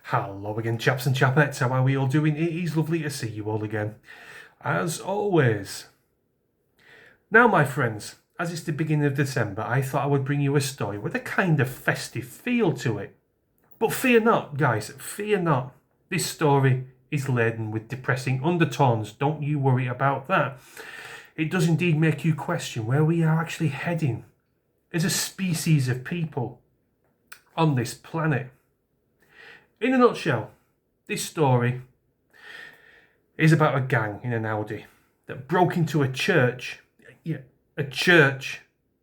Hello again, chaps and chapettes. How are we all doing? It is lovely to see you all again, as always. Now, my friends, as it's the beginning of December, I thought I would bring you a story with a kind of festive feel to it. But fear not, guys, fear not. This story is laden with depressing undertones. Don't you worry about that. It does indeed make you question where we are actually heading as a species of people on this planet. In a nutshell, this story is about a gang in an Audi that broke into a church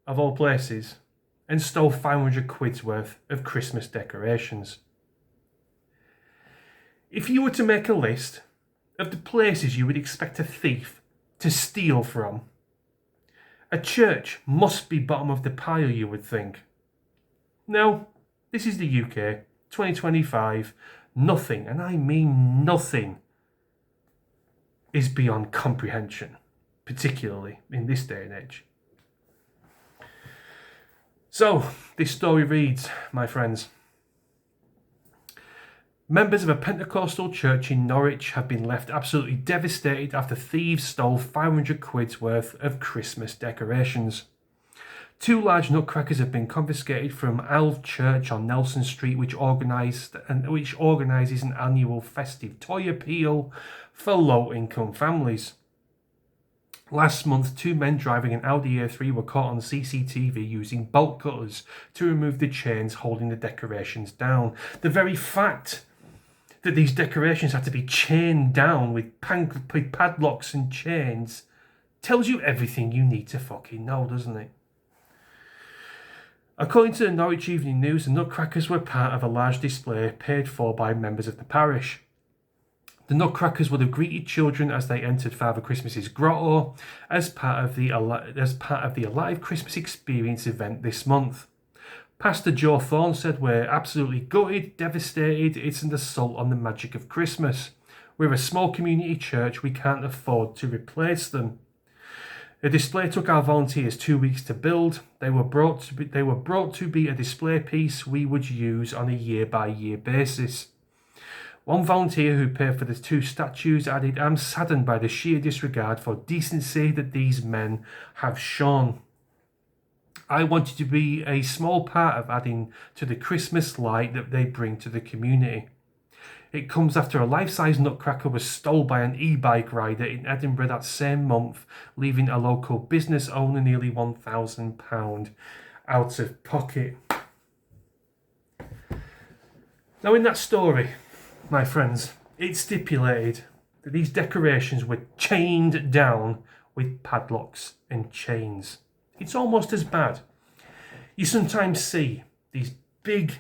of all places, and stole 500 quid's worth of Christmas decorations. If you were to make a list of the places you would expect a thief to steal from, a church must be bottom of the pile, you would think. No, this is the UK. 2025, nothing, and I mean nothing, is beyond comprehension, particularly in this day and age. So, this story reads, my friends. Members of a Pentecostal church in Norwich have been left absolutely devastated after thieves stole 500 quid's worth of Christmas decorations. 2 large nutcrackers have been confiscated from Alv Church on Nelson Street, which organises an annual festive toy appeal for low-income families. Last month, 2 men driving an Audi A3 were caught on CCTV using bolt cutters to remove the chains holding the decorations down. The very fact that these decorations had to be chained down with padlocks and chains tells you everything you need to fucking know, doesn't it? According to the Norwich Evening News, the nutcrackers were part of a large display paid for by members of the parish. The nutcrackers would have greeted children as they entered Father Christmas's grotto as part of the Alive Christmas Experience event this month. Pastor Joe Thorne said, "We're absolutely gutted, devastated. It's an assault on the magic of Christmas. We're a small community church. We can't afford to replace them. The display took our volunteers 2 weeks to build. They were brought to be a display piece we would use on a year-by-year basis." One volunteer who paid for the 2 statues added, "I'm saddened by the sheer disregard for decency that these men have shown. I wanted to be a small part of adding to the Christmas light that they bring to the community." It comes after a life-size nutcracker was stolen by an e-bike rider in Edinburgh that same month, leaving a local business owner nearly £1,000 out of pocket. Now, in that story, my friends, it stipulated that these decorations were chained down with padlocks and chains. It's almost as bad. You sometimes see these big,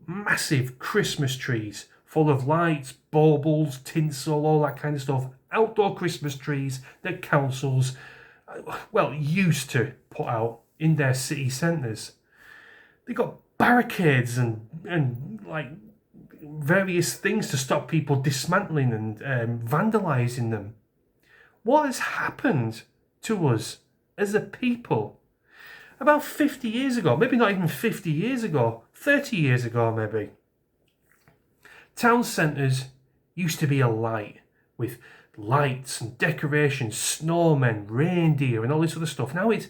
massive Christmas trees full of lights, baubles, tinsel, all that kind of stuff. Outdoor Christmas trees that councils, used to put out in their city centres. They got barricades and various things to stop people dismantling and vandalising them. What has happened to us as a people? About 50 years ago, maybe not even 50 years ago, 30 years ago maybe, town centres used to be alight with lights and decorations, snowmen, reindeer and all this other stuff. Now it's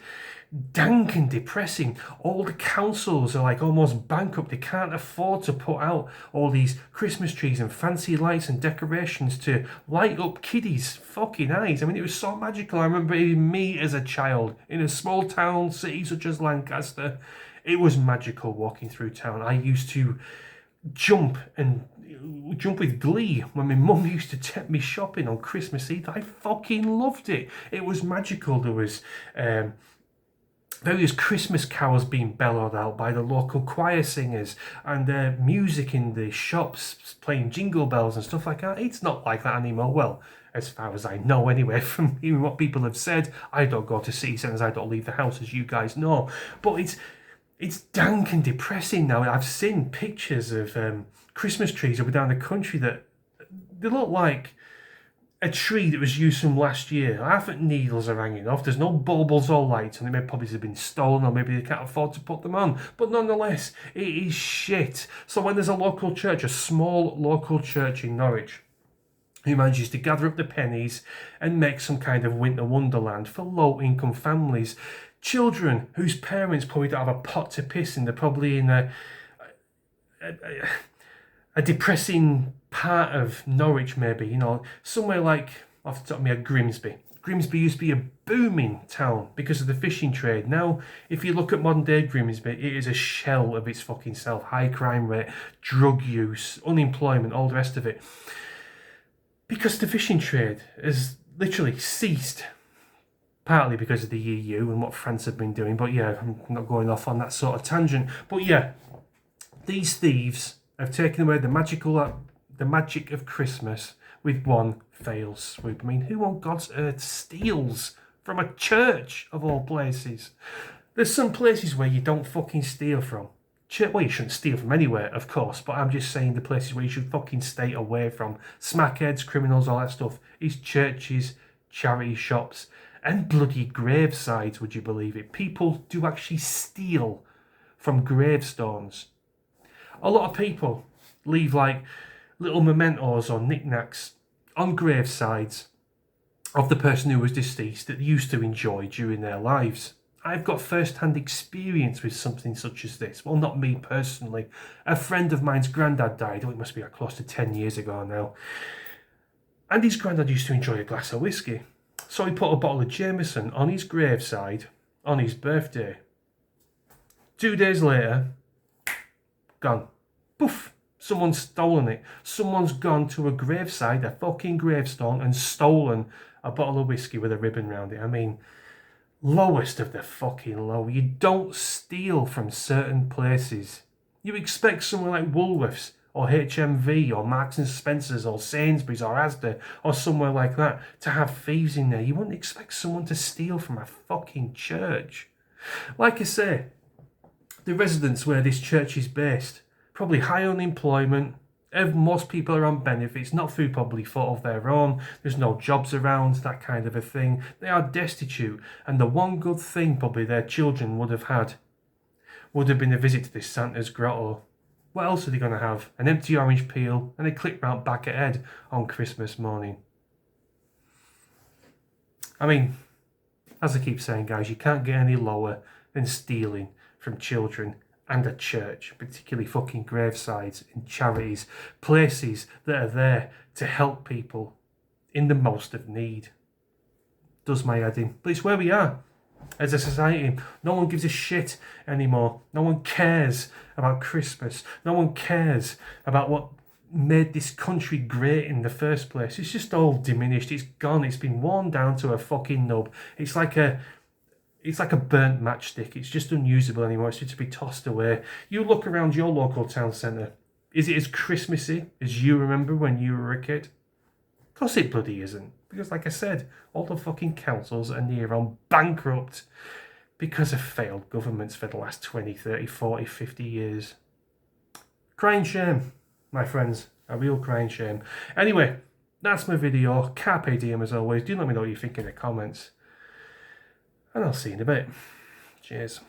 dank and depressing. All the councils are like almost bankrupt. They can't afford to put out all these Christmas trees and fancy lights and decorations to light up kiddies' fucking eyes. I mean, it was so magical. I remember even me as a child in a small town city such as Lancaster. It was magical walking through town. I used to jump with glee when my mum used to take me shopping on Christmas Eve. I fucking loved it. It was magical. There was various Christmas carols being bellowed out by the local choir singers, and music in the shops playing jingle bells and stuff like that. It's not like that anymore. Well, as far as I know anyway, from hearing what people have said. I don't go to city centres, I don't leave the house, as you guys know. But it's dank and depressing now. I've seen pictures of Christmas trees over down the country that they look like a tree that was used from last year. I think needles are hanging off. There's no baubles or lights, and they may probably have been stolen, or maybe they can't afford to put them on. But nonetheless, it is shit. So when there's a local church, a small local church in Norwich, who manages to gather up the pennies and make some kind of winter wonderland for low-income families, children whose parents probably don't have a pot to piss in, they're probably in a depressing part of Norwich, maybe, you know, somewhere like, off the top of my head, Grimsby. Grimsby used to be a booming town because of the fishing trade. Now, if you look at modern day Grimsby, it is a shell of its fucking self. High crime rate, drug use, unemployment, all the rest of it. Because the fishing trade has literally ceased. Partly because of the EU and what France have been doing. But yeah, I'm not going off on that sort of tangent. But yeah, these thieves have taken away the magic of Christmas with one fail swoop. I mean, who on God's earth steals from a church, of all places? There's some places where you don't fucking steal from. Well, you shouldn't steal from anywhere, of course, but I'm just saying the places where you should fucking stay away from. Smackheads, criminals, all that stuff. Is churches, charity shops, and bloody gravesides, would you believe it? People do actually steal from gravestones. A lot of people leave like little mementos or knickknacks on gravesides of the person who was deceased that they used to enjoy during their lives. I've got first-hand experience with something such as this. Well, not me personally. A friend of mine's granddad died. Oh, it must be close to 10 years ago now. And his granddad used to enjoy a glass of whiskey. So he put a bottle of Jameson on his graveside on his birthday. 2 days later, gone. Poof! Someone's stolen it. Someone's gone to a graveside, a fucking gravestone, and stolen a bottle of whiskey with a ribbon round it. I mean, lowest of the fucking low. You don't steal from certain places. You expect somewhere like Woolworths or HMV or Marks and Spencer's or Sainsbury's or Asda or somewhere like that to have thieves in there. You wouldn't expect someone to steal from a fucking church. Like I say, the residents where this church is based, probably high unemployment. Most people are on benefits, not through probably fault of their own. There's no jobs around, that kind of a thing. They are destitute, and the one good thing probably their children would have had would have been a visit to this Santa's grotto. What else are they going to have? An empty orange peel and a clip round back ahead on Christmas morning. I mean, as I keep saying, guys, you can't get any lower than stealing from children and a church, particularly fucking gravesides and charities, places that are there to help people in the most of need. Does my head in. But it's where we are as a society. No one gives a shit anymore. No one cares about Christmas. No one cares about what made this country great in the first place. It's just all diminished. It's gone. It's been worn down to a fucking nub. It's like a burnt matchstick. It's just unusable anymore. It's just to be tossed away. You look around your local town centre. Is it as Christmassy as you remember when you were a kid? Of course it bloody isn't. Because like I said, all the fucking councils are near on bankrupt because of failed governments for the last 20, 30, 40, 50 years. Crying shame, my friends. A real crying shame. Anyway, that's my video. Carpe diem as always. Do let me know what you think in the comments. And I'll see you in a bit. Cheers.